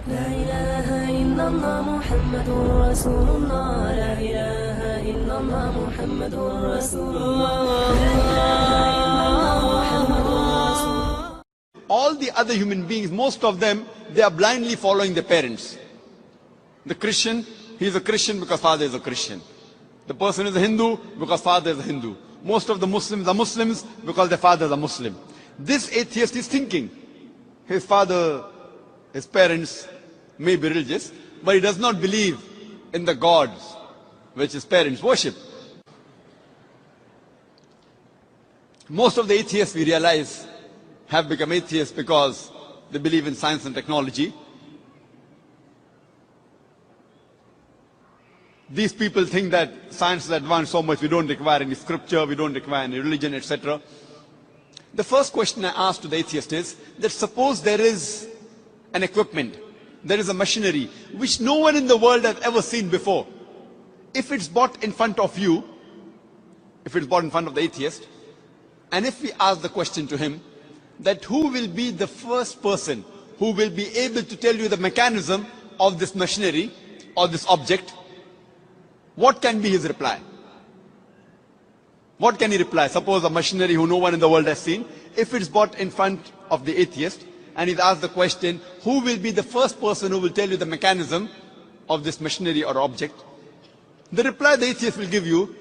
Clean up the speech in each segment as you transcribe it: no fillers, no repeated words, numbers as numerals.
لا إله إلا الله محمد رسول الله لا إله إلا الله محمد رسول الله لا إله إلا الله محمد رسول الله. All the other human beings, most of them, they are blindly following their parents. The Christian, he is a Christian because father is a Christian. The person is a Hindu because father is a Hindu. Most of the Muslims are Muslims because their fathers are Muslim. This atheist is thinking his father, his parents may be religious, but he does not believe in the gods which his parents worship. Most of the atheists, we realize, have become atheists because they believe in science and technology. These people think that science is advanced so much, we don't require any scripture, we don't require any religion, etc. The first question I ask to the atheist is that suppose there is an equipment, there is a machinery which no one in the world has ever seen before. If it's brought in front of you, if it's brought in front of the atheist, and if we ask the question to him that who will be the first person who will be able to tell you the mechanism of this machinery or this object, what can be his reply? What can he reply? Suppose a machinery who no one in the world has seen, if it's brought in front of the atheist and he's asked the question, who will be the first person who will tell you the mechanism of this machinery or object? The reply the atheist will give you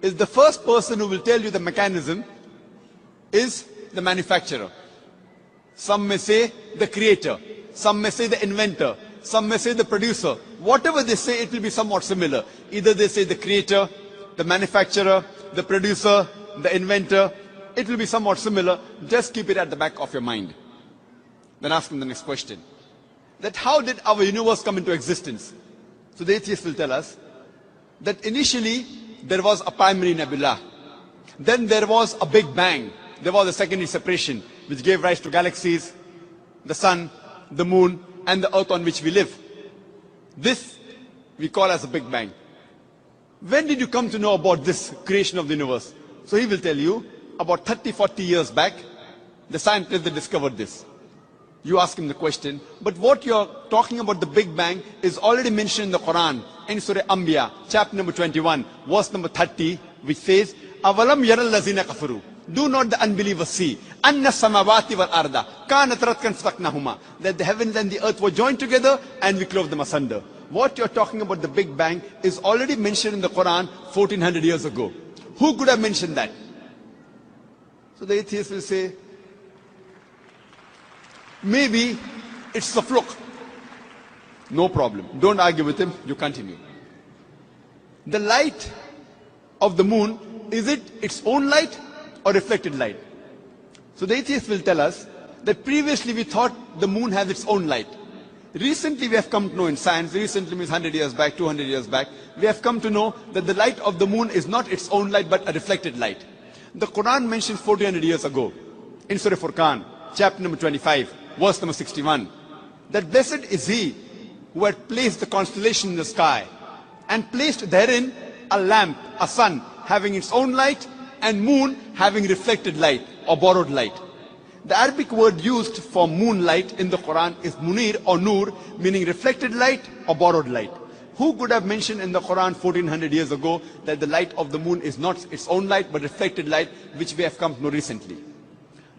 is the first person who will tell you the mechanism is the manufacturer. Some may say the creator, some may say the inventor, some may say the producer. Whatever they say, it will be somewhat similar. Either they say the creator, the manufacturer, the producer, the inventor. It will be somewhat similar. Just keep it at the back of your mind. Then ask him the next question. That how did our universe come into existence? So the atheist will tell us that initially there was a primary nebula. Then there was a big bang. There was a secondary separation which gave rise to galaxies, the sun, the moon, and the earth on which we live. This we call as a big bang. When did you come to know about this creation of the universe? So he will tell you about 30-40 years back, the scientists that discovered this. You ask him the question, but what you're talking about the Big Bang is already mentioned in the Quran, in Surah Anbiya, chapter number 21, verse number 30, which says, Avalam yaral lazina kafaru. Do not the unbelievers see anna samawati wal arda kanat ratkan fataqnahuma, that the heavens and the earth were joined together and we clove them asunder. What you're talking about the Big Bang is already mentioned in the Quran 1400 years ago. Who could have mentioned that? So the atheist will say, maybe it's a fluke. No problem. Don't argue with him. You continue. The light of the moon, is it its own light or reflected light? So the atheist will tell us that previously we thought the moon has its own light. Recently we have come to know in science, recently means 100 years back, 200 years back, we have come to know that the light of the moon is not its own light but a reflected light. The Quran mentions 1400 years ago in Surah Furqan, chapter number 25, verse number 61, that blessed is he who had placed the constellation in the sky and placed therein a lamp, a sun having its own light and moon having reflected light or borrowed light. The Arabic word used for moonlight in the Quran is munir or nur, meaning reflected light or borrowed light. Who could have mentioned in the Quran 1400 years ago that the light of the moon is not its own light but reflected light, which we have come to know recently?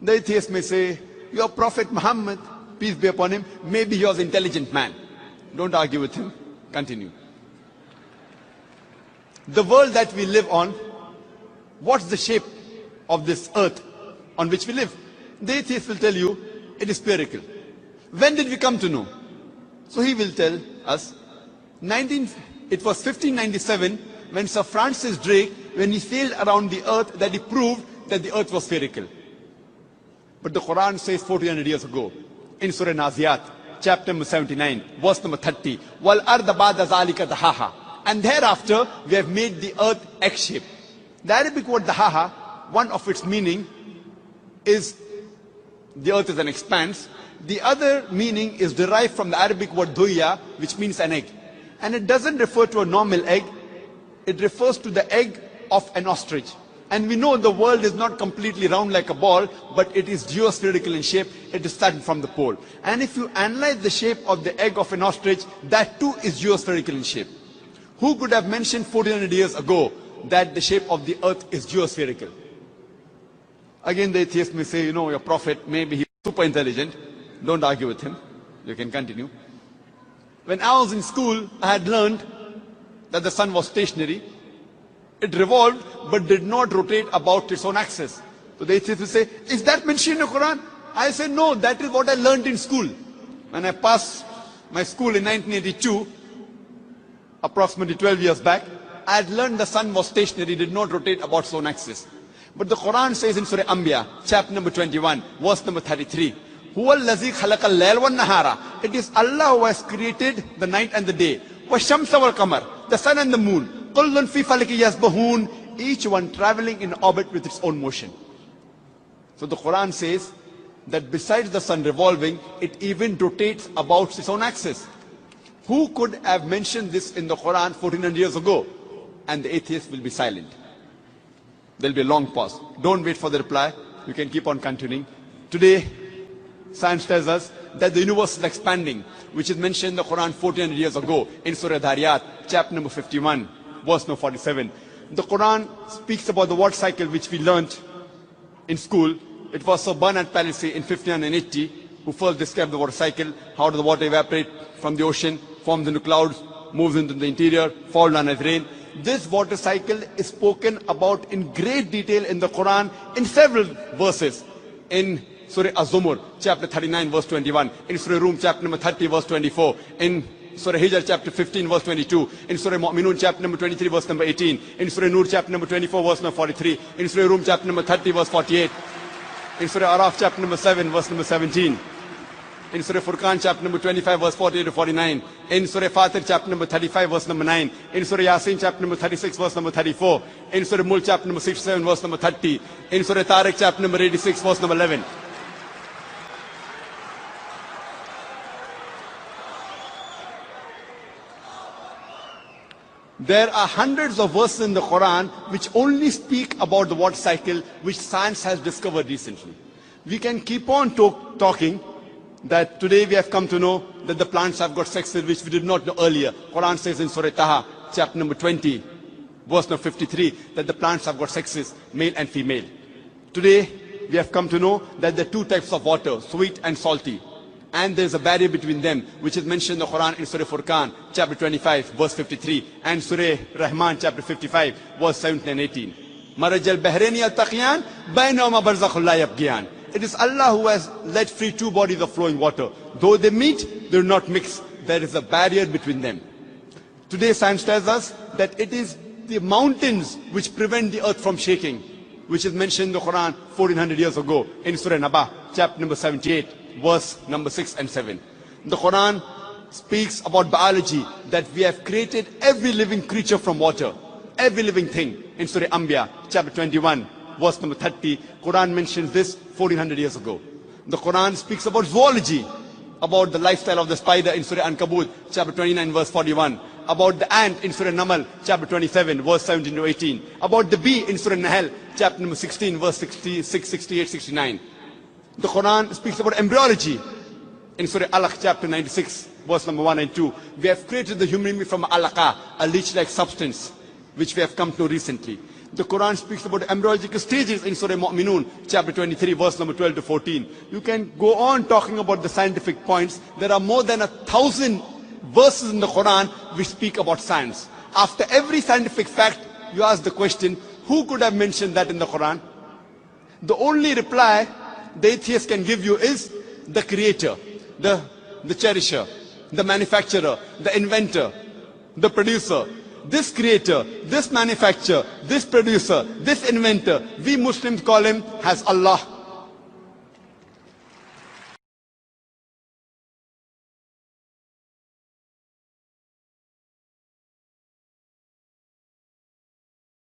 The atheist may say, your Prophet Muhammad, peace be upon him, maybe he was an intelligent man. Don't argue with him. Continue. The world that we live on, what's the shape of this earth on which we live? The atheist will tell you, it is spherical. When did we come to know? So he will tell us, it was 1597 when Sir Francis Drake, when he sailed around the earth, that he proved that the earth was spherical. But the Quran says 1400 years ago, in Surah Naziyat, chapter number 79, verse number 30, Wal arda ba'da zalika dahaha. And thereafter, we have made the earth egg-shaped. The Arabic word dahaha, one of its meaning is the earth is an expanse. The other meaning is derived from the Arabic word duya, which means an egg. And it doesn't refer to a normal egg. It refers to the egg of an ostrich. And we know the world is not completely round like a ball, but it is geospherical in shape. It is starting from the pole. And if you analyze the shape of the egg of an ostrich, that too is geospherical in shape. Who could have mentioned 1400 years ago that the shape of the earth is geospherical? Again, the atheist may say, your prophet, maybe he's super intelligent. Don't argue with him. You can continue. When I was in school, I had learned that the sun was stationary. It revolved, but did not rotate about its own axis. So the atheist will say, is that mentioned in the Quran? I say, no, that is what I learned in school. When I passed my school in 1982, approximately 12 years back, I had learned the sun was stationary, did not rotate about its own axis. But the Quran says in Surah Anbiya, chapter number 21, verse number 33, Huwa allazi khalaqa al-layla wan-nahara. It is Allah who has created the night and the day. Wash-shamsa wal-qamar, the sun and the moon. Kullun fi falaki yasbahun, each one traveling in orbit with its own motion. So the Quran says that besides the sun revolving, it even rotates about its own axis. Who could have mentioned this in the Quran 1400 years ago? And the atheist will be silent. There will be a long pause. Don't wait for the reply. You can keep on continuing. Today, science tells us that the universe is expanding, which is mentioned in the Quran 1400 years ago in Surah Dhariyat, chapter number 51, verse number 47. The Quran speaks about the water cycle which we learnt in school. It was Sir Bernard Palissy in 1580 who first described the water cycle, how does the water evaporate from the ocean, forms into clouds, moves into the interior, falls down as rain. This water cycle is spoken about in great detail in the Quran in several verses. In Surah Az-Zumur, chapter 39, verse 21. In Surah Rum, chapter number 30, verse 24. In Surah Hijr, chapter 15, verse 22. In Surah Mu'minun, chapter number 23, verse number 18. In Surah Nur, chapter number 24, verse number 43. In Surah Rum, chapter number 30, verse 48. In Surah Araf, chapter number 7, verse number 17. In Surah Furqan, chapter number 25, verse 48 to 49. In Surah Fatir, chapter number 35, verse number 9. In Surah Yasin, chapter number 36, verse number 34. In Surah Mulk, chapter number 67, verse number 30. In Surah Tariq, chapter number 86, verse number 11. There are hundreds of verses in the Quran which only speak about the water cycle, which science has discovered recently. We can keep on talking that today we have come to know that the plants have got sexes which we did not know earlier. Quran says in Surah Taha, chapter number 20, verse number 53, that the plants have got sexes, male and female. Today we have come to know that there are two types of water, sweet and salty. And there is a barrier between them, which is mentioned in the Quran in Surah Furqan, chapter 25, verse 53, and Surah Rahman, chapter 55, verse 17 and 18. Maraj al-Bahraini al-Taqiyan, baynahuma barzakhun la yabghiyan. It is Allah who has let free two bodies of flowing water. Though they meet, they do not mix. There is a barrier between them. Today science tells us that it is the mountains which prevent the earth from shaking, which is mentioned in the Quran 1400 years ago in Surah Naba, chapter number 78, verse number 6 and 7. The Quran speaks about biology, that we have created every living creature from water, every living thing. In Surah Anbiya, chapter 21, verse number 30, Quran mentions this 1400 years ago. The Quran speaks about zoology, about the lifestyle of the spider in Surah Ankabut, chapter 29, verse 41. About the ant in Surah Namal, chapter 27, verse 17 to 18. About the bee in Surah Nahl, chapter number 16, verse 66, 68, 69. The Quran speaks about embryology in Surah Alaq, chapter 96, verse number 1 and 2. We have created the human being from alaqa, a leech-like substance, which we have come to know recently. The Quran speaks about embryological stages in Surah Mu'minun, chapter 23, verse number 12 to 14. You can go on talking about the scientific points. There are more than 1,000 verses in the Quran which speak about science. After every scientific fact, you ask the question, who could have mentioned that in the Quran? The only reply the atheist can give you is the creator, the cherisher, the manufacturer, the inventor, the producer. This creator, this manufacturer, this producer, this inventor, we Muslims call him as Allah.